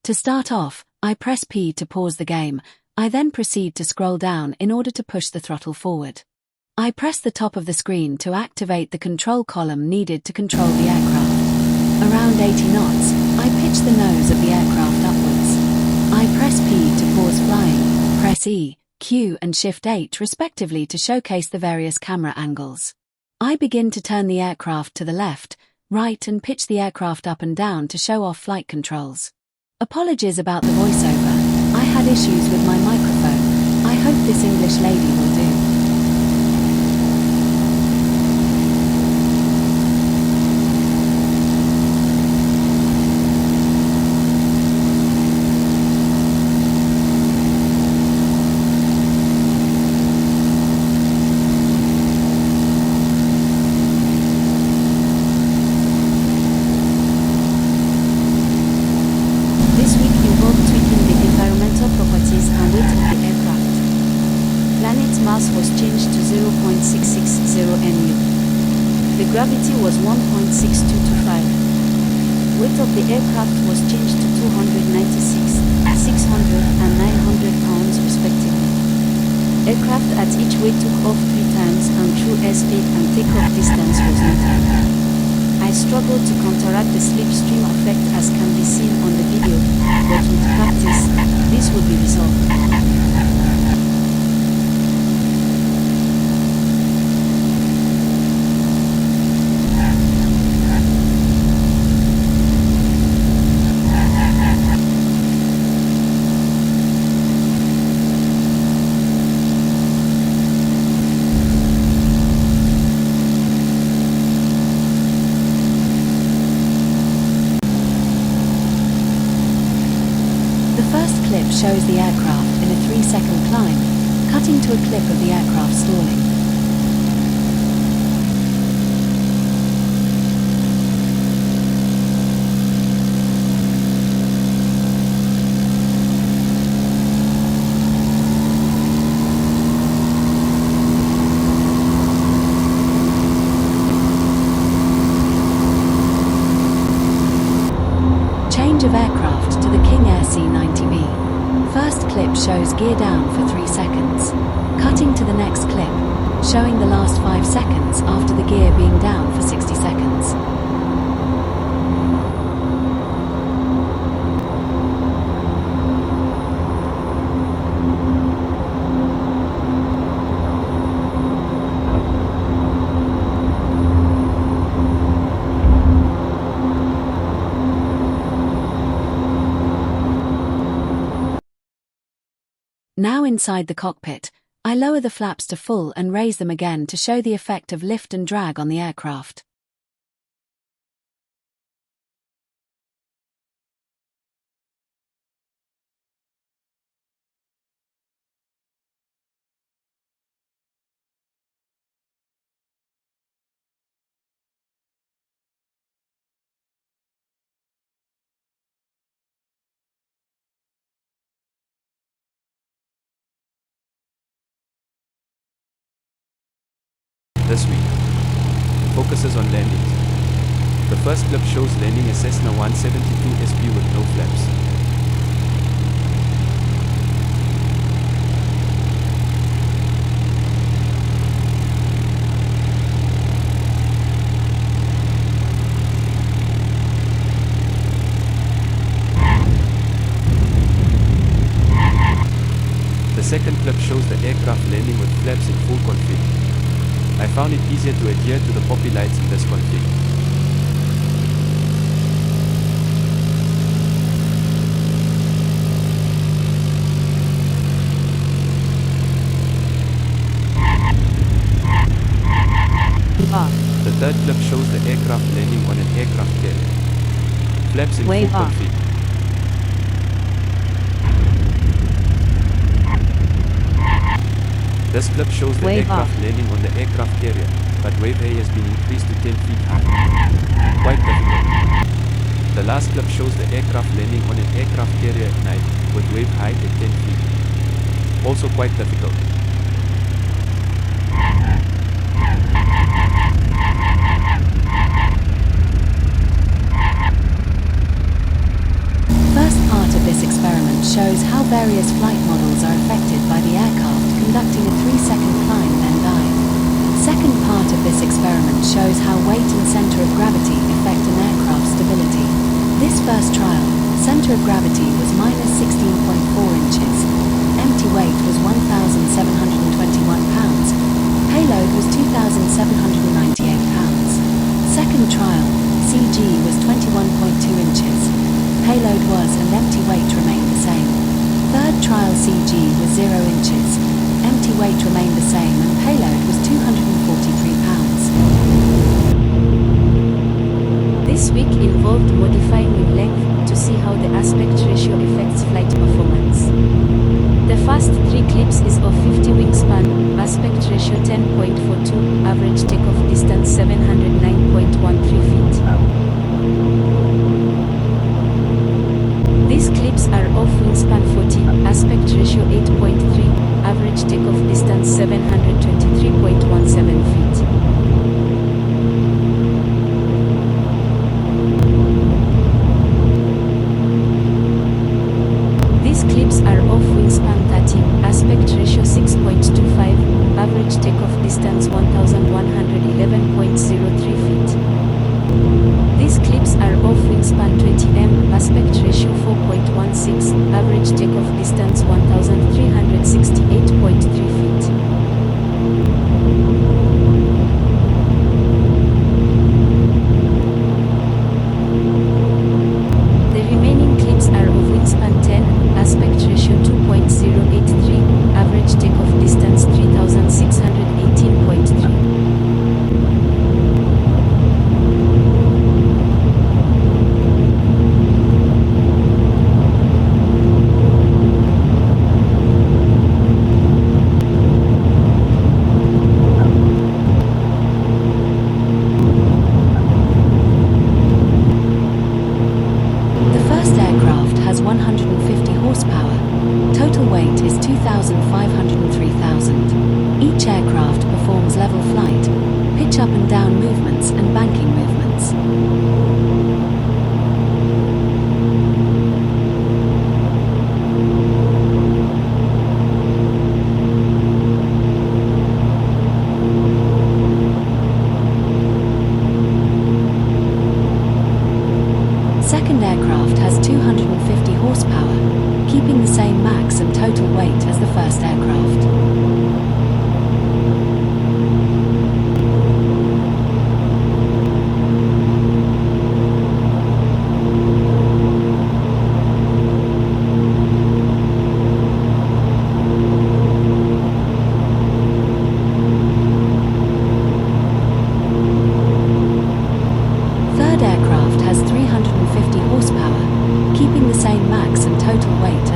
To start off, I press P to pause the game. I then proceed to scroll down in order to push the throttle forward. I press the top of the screen to activate the control column needed to control the aircraft. Around 80 knots, I pitch the nose of the aircraft upwards. I press P to pause flying, press E, Q and Shift 8 respectively to showcase the various camera angles. I begin to turn the aircraft to the left, right and pitch the aircraft up and down to show off flight controls. Apologies about the voiceover, I had issues with my microphone. I hope this English lady will do. This week involved tweaking the environmental properties and weight of the aircraft. Planet mass was changed to 0.660 mu. The gravity was 1.6225. Weight of the aircraft was changed to 296, 600 and 900 pounds respectively. Aircraft at each weight took off 3 times and true airspeed and takeoff distance was noted. I struggled to counteract the slipstream effect as can be seen on the video, but with practice, this will be resolved. The first clip shows the aircraft in a 3-second climb, cutting to a clip of the aircraft stalling. Change of aircraft to the King Air C-90B. First clip shows gear down for 3 seconds. Cutting to the next clip, showing the last 5 seconds after the gear being down for 60 seconds. Now inside the cockpit, I lower the flaps to full and raise them again to show the effect of lift and drag on the aircraft. This week focuses on landings. The first clip shows landing a Cessna 172 SP with no flaps. The second clip shows the aircraft landing with flaps in full config. I found it easier to adhere to the poppy lights in this config. The third clip shows the aircraft landing on an aircraft carrier. Flaps in full config. This clip shows the aircraft landing on the aircraft carrier, but wave A has been increased to 10 feet high. Quite difficult. The last clip shows the aircraft landing on an aircraft carrier at night, with wave height at 10 feet. Also quite difficult. First part of shows how various flight models are affected by the aircraft conducting a 3-second climb then dive. Second part of this experiment shows how weight and center of gravity affect an aircraft's stability. This first trial, center of gravity was minus 16.4 inches. Empty weight was 1,721 pounds. Payload was 2,798 pounds. Second trial, CG was 21.2 inches. Payload was and empty weight remained the same. Third trial CG was 0 inches. Empty weight remained the same and payload was 243 pounds. This week involved modifying wing length to see how the aspect ratio affects flight performance. The first 3 clips is of 50 wingspan, aspect ratio 10.42, average takeoff distance 709.13 feet. These clips are of wingspan 40, aspect ratio 8.3, average takeoff distance 723.17 feet. These clips are of wingspan 30, aspect ratio 6.25, average takeoff distance 1111.03 feet. These clips are of wingspan 20m, aspect ratio 4.16, average takeoff distance 1368.3 feet. The remaining clips are of wingspan 10, aspect ratio 2.083, average takeoff distance 3618.3. The first aircraft has 150 horsepower. Total weight is 2,503,000. Each aircraft performs level flight, pitch up and down movements and banking movements. Second aircraft has 250 horsepower, keeping the same max and total weight as the first aircraft. Third aircraft has 350 horsepower, keeping the same max and total weight